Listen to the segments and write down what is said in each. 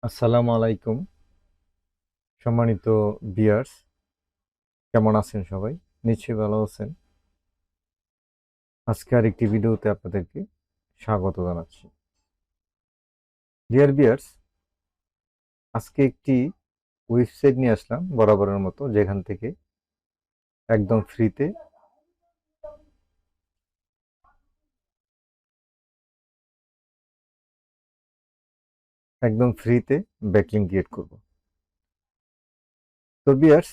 আসসালামু আলাইকুম সম্মানিত ভিউয়ার্স, কেমন আছেন সবাই? নিশ্চয়ই ভালো আছেন। আজকে আরেকটি ভিডিওতে আপনাদেরকে স্বাগত জানাচ্ছি। ডিয়ার ভিউয়ার্স, আজকে একটি ওয়েবসাইট নিয়ে আসলাম বরাবরের মতো, যেখান থেকে একদম ফ্রিতে ব্যাকলিঙ্ক ক্রিয়েট করব। তো ভিউয়ার্স,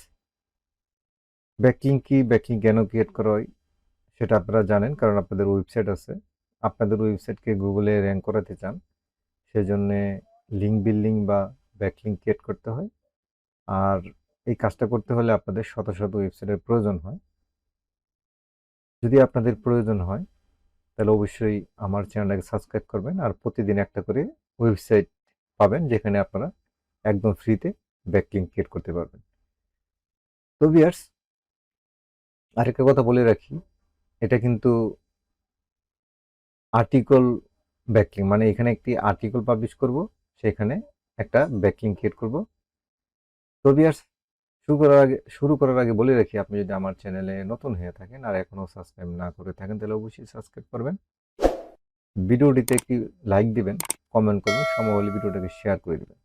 ব্যাকলিঙ্ক কি, ব্যাকলিঙ্ক কেন ক্রিয়েট করা হয় সেটা আপনারা জানেন, কারণ আপনাদের ওয়েবসাইট আছে। আপনাদের ওয়েবসাইটকে গুগলে র্যাঙ্ক করাতে চান, সেজন্য লিঙ্ক বিল্ডিং বা ব্যাকলিঙ্ক ক্রিয়েট করতে হয়। আর এই কাজটা করতে হলে আপনাদের শত শত ওয়েবসাইটের প্রয়োজন হয়। যদি আপনাদের প্রয়োজন হয় তাহলে অবশ্যই আমার চ্যানেলটাকে সাবস্ক্রাইব করবেন, আর প্রতিদিন একটা করে ওয়েবসাইট পাবেন যেখানে আপনারা একদম ফ্রিতে ব্যাকলিঙ্ক ক্রিয়েট করতে পারবেন। তো ভিউয়ার্স, আরেকটা কথা বলে রাখি, এটা কিন্তু আর্টিকেল ব্যাকলিঙ্ক, মানে এখানে একটি আর্টিকেল পাবলিশ করব, সেখানে একটা ব্যাকলিঙ্ক ক্রিয়েট করব। তো ভিউয়ার্স, শুরু করার আগে বলে রাখি, আপনি যদি আমার চ্যানেলে নতুন হয়ে থাকেন আর এখনো সাবস্ক্রাইব না করে থাকেন তাহলে অবশ্যই সাবস্ক্রাইব করবেন। ভিডিওটিতে একটি লাইক দিবেন, কমেন্ট করবেন, সম্ভব হলে ভিডিওটাকে শেয়ার করে দিবেন।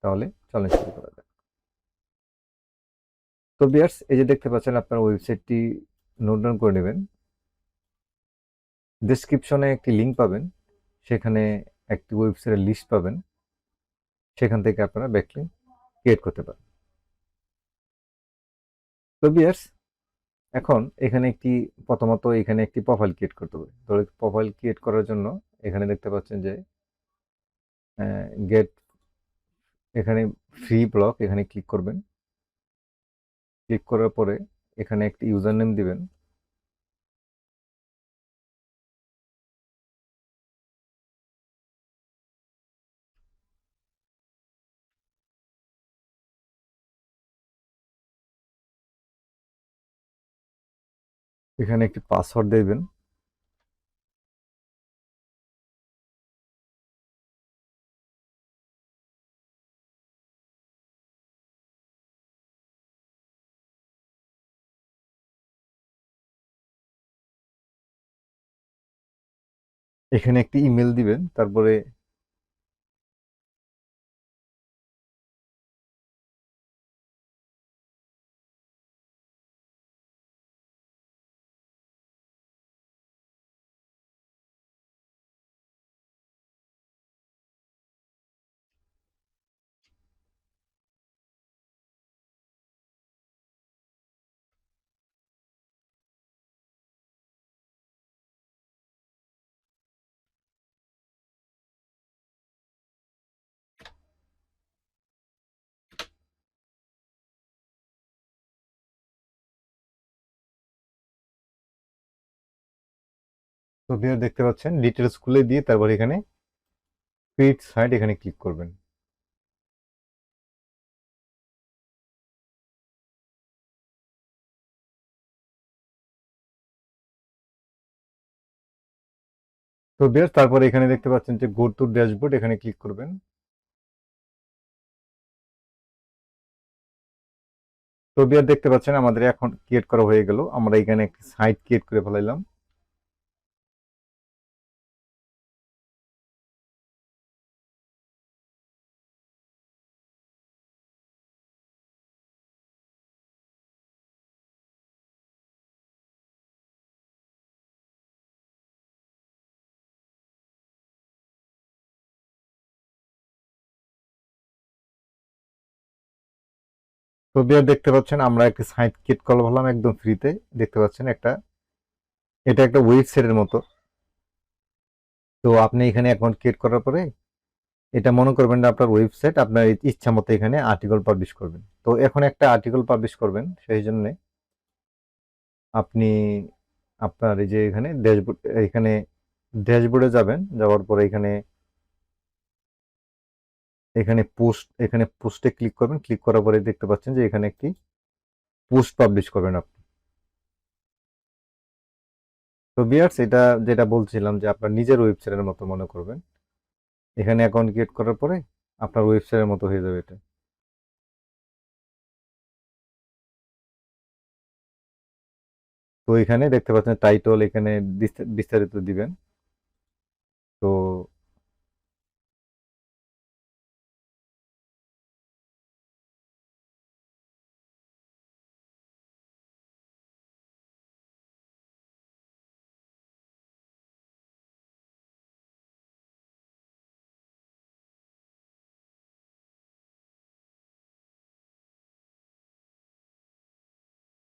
তাহলে চলেন শুরু করা যাক। তো ভিউয়ার্স, এই যে দেখতে পাচ্ছেন, আপনার ওয়েবসাইটটি নোট ডাউন করে নেবেন। ডেসক্রিপশনে একটি লিঙ্ক পাবেন, সেখানে একটি ওয়েবসাইটের লিস্ট পাবেন, সেখান থেকে আপনারা ব্যাকলিঙ্ক ক্রিয়েট করতে পারেন। তো ভিউয়ার্স, এখন প্রথমত এখানে একটি প্রোফাইল ক্রিয়েট করতে হবে। তো প্রোফাইল ক্রিয়েট করার জন্য এখানে দেখতে পাচ্ছেন যে গেট, এখানে ফ্রি ব্লক, এখানে ক্লিক করবেন। ক্লিক করার পরে এখানে একটি ইউজার নেম দিবেন। এখানে একটি পাসওয়ার্ড দেবেন। এখানে একটি ইমেল দিবেন, তারপরে তো ভিডিও দেখতে পাচ্ছেন, ডিটেলস খুলে দিয়ে তারপর এখানে ক্রিয়েট সাইট, এখানে ক্লিক করবেন। তো বেশ, তারপরে এখানে দেখতে পাচ্ছেন যে গো টু ড্যাশবোর্ড, এখানে ক্লিক করবেন। তো বিয়ার দেখতে পাচ্ছেন আমাদের এখন ক্রিয়েট করা হয়ে গেল, আমরা এখানে একটি সাইট ক্রিয়েট করে ফেলাইলাম। তো বিয়ার দেখতে পাচ্ছেন আমরা একটি সাইট ক্রিয়েট করে ফেলাম একদম ফ্রিতে। দেখতে পাচ্ছেন এটা একটা ওয়েবসাইটের মতো। তো আপনি এখানে অ্যাকাউন্ট ক্রিয়েট করার পরে এটা মনে করবেন না আপনার ওয়েবসাইট, আপনার ইচ্ছা মতো এখানে আর্টিকেল পাবলিশ করবেন। তো এখন একটা আর্টিকেল পাবলিশ করবেন, সেই জন্য আপনি আপনার এই যে এখানে ড্যাশবোর্ডে যাবেন, যাওয়ার পরে এখানে পোস্টে ক্লিক করবেন। ক্লিক করার পরে দেখতে পাচ্ছেন যে এখানে একটি পোস্ট পাবলিশ করবেন আপনি। তো ভিউয়ার্স, এটা যেটা বলছিলাম যে আপনার নিজের ওয়েবসাইটের মতো মনে করবেন। এখানে অ্যাকাউন্ট ক্রিয়েট করার পরে আপনার ওয়েবসাইটের মতো হয়ে যাবে এটা। তো এখানে দেখতে পাচ্ছেন টাইটল, এখানে বিস্তারিত দিবেন।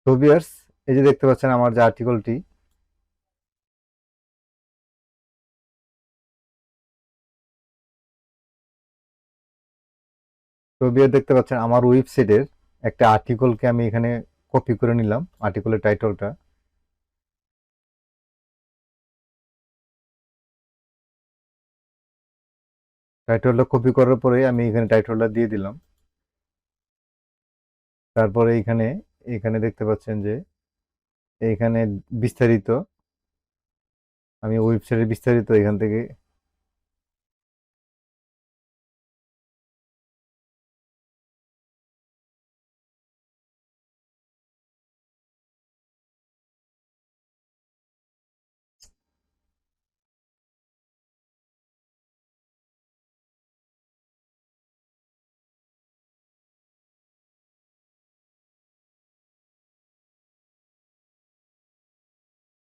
তো ভিউয়ার্স, এই যে দেখতে পাচ্ছেন আমার যে আর্টিকেলটি, তো ভিউয়ার দেখতে পাচ্ছেন আমার ওয়েবসাইটের একটা আর্টিকেলকে আমি এখানে কপি করে নিলাম, আর্টিকেলের টাইটেলটা। টাইটেলটা কপি করার পরে আমি এখানে টাইটেলটা দিয়ে দিলাম। তারপরে এখানে এখানে দেখতে পাচ্ছেন যে এইখানে বিস্তারিত, আমি ওয়েবসাইটের বিস্তারিত এখান থেকে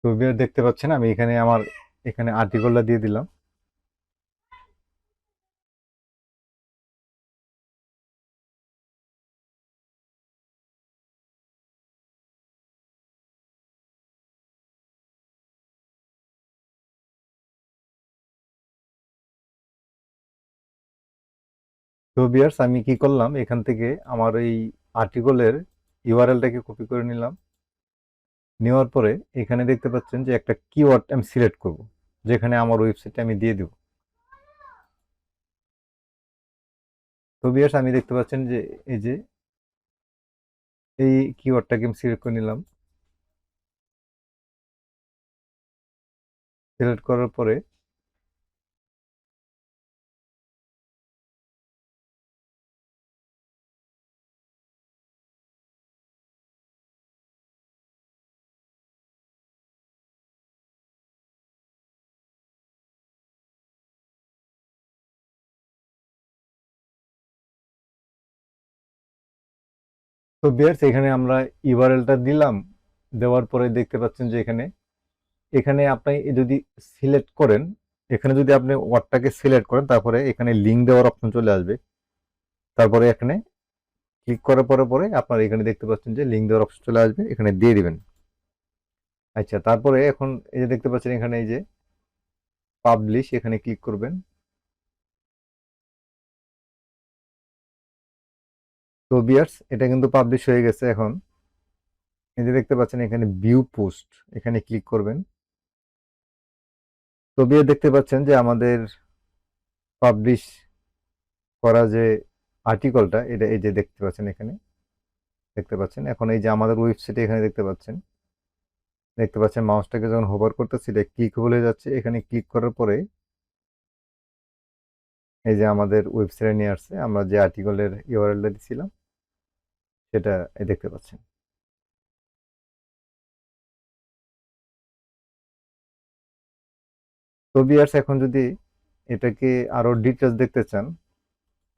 তো ভিউয়ার দেখতে পাচ্ছেন আমি এখানে আমার এখানে আর্টিকেলটা দিয়ে দিলাম। তো ভিউয়ার্স, আমি কি করলাম, এখান থেকে আমার এই আর্টিকেলের ইউআরএলটাকে কপি করে নিলাম। নেওয়ার পরে এখানে দেখতে পাচ্ছেন যে একটা কিওয়ার্ড আমি সিলেক্ট করব, যেখানে আমার ওয়েবসাইটে আমি দিয়ে দেব। তো ভিউয়ার্স, আমি দেখতে পাচ্ছেন যে এই যে এই কিওয়ার্ডটাকে আমি সিলেক্ট করে নিলাম। সিলেক্ট করার পরে তো ভিউয়ার্স, এখানে আমরা ইউআরএলটা দিলাম। দেওয়ার পরে দেখতে পাচ্ছেন যে এখানে এখানে আপনি যদি সিলেক্ট করেন, এখানে যদি আপনি ওয়ার্ডটাকে সিলেক্ট করেন, তারপরে এখানে লিঙ্ক দেওয়ার অপশন চলে আসবে। তারপরে এখানে ক্লিক করার পরে পরে আপনার এখানে দেখতে পাচ্ছেন যে লিঙ্ক দেওয়ার অপশন চলে আসবে, এখানে দিয়ে দিবেন। আচ্ছা, তারপরে এখন এই যে দেখতে পাচ্ছেন এখানে এই যে পাবলিশ, এখানে ক্লিক করবেন। তো ভিউয়ার্স, এটা কিন্তু পাবলিশ হয়ে গেছে। এখন এই যে দেখতে পাচ্ছেন এখানে ভিউ পোস্ট, এখানে ক্লিক করবেন। তো ভিউয়ার দেখতে পাচ্ছেন যে আমাদের পাবলিশ করা যে আর্টিকেলটা, এটা এই যে দেখতে পাচ্ছেন এখানে দেখতে পাচ্ছেন। এখন এই যে আমাদের ওয়েবসাইটে এখানে দেখতে পাচ্ছেন মাউসটাকে যখন হোভার করতেছি এটা ক্লিক হয়ে যাচ্ছে। এখানে ক্লিক করার পরে এই যে আমাদের ওয়েবসাইটে নিয়ে আসছে, আমরা যে আর্টিকেলের ইউআরএলটা দিছিলাম সেটা দেখতে পাচ্ছেন। তো ভিউয়ার্স, এখন যদি এটাকে আরো ডিটেলস দেখতে চান,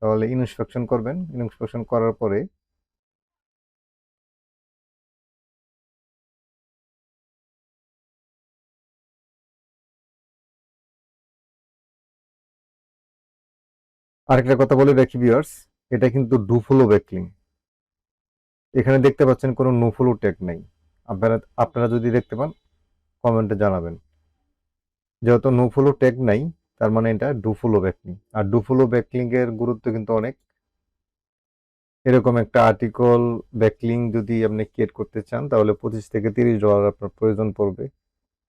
তাহলে ইনস্পেকশন করবেন। ইনস্পেকশন করার পরে আরেকটা কথা বলে রাখি ভিউয়ার্স, এটা কিন্তু ডু ফলো ব্যাকলিং। এখানে দেখতে পাচ্ছেন কোনো নো ফলো ট্যাগ নাই। আপনারা আপনারা যদি দেখতে পান কমেন্টে জানাবেন। যেহেতু নো ফলো ট্যাগ নাই, তার মানে এটা ডু ফলো ব্যাকলিং। আর ডু ফলো ব্যাকলিং এর গুরুত্ব কিন্তু অনেক। এরকম একটা আর্টিকেল ব্যাকলিং যদি আপনি ক্রিয়েট করতে চান, তাহলে $25 থেকে $30 আপনার প্রয়োজন পড়বে,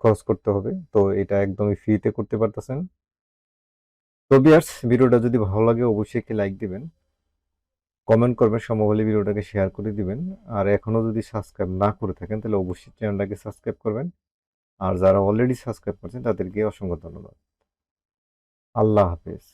খরচ করতে হবে। তো এটা একদমই ফ্রিতে করতে পারতেছেন। তো ভিউয়ার্স, ভিডিওটা যদি ভালো লাগে অবশ্যই একটি লাইক দিবেন, কমেন্ট করবেন, সম্ভব হলে ভিডিওটাকে শেয়ার করে দিবেন। আর এখনো যদি সাবস্ক্রাইব না করে থাকেন তাহলে অবশ্যই চ্যানেলটাকে সাবস্ক্রাইব করবেন। আর যারা অলরেডি সাবস্ক্রাইব করছেন তাদেরকে অসংখ্য ধন্যবাদ। আল্লাহ হাফেজ।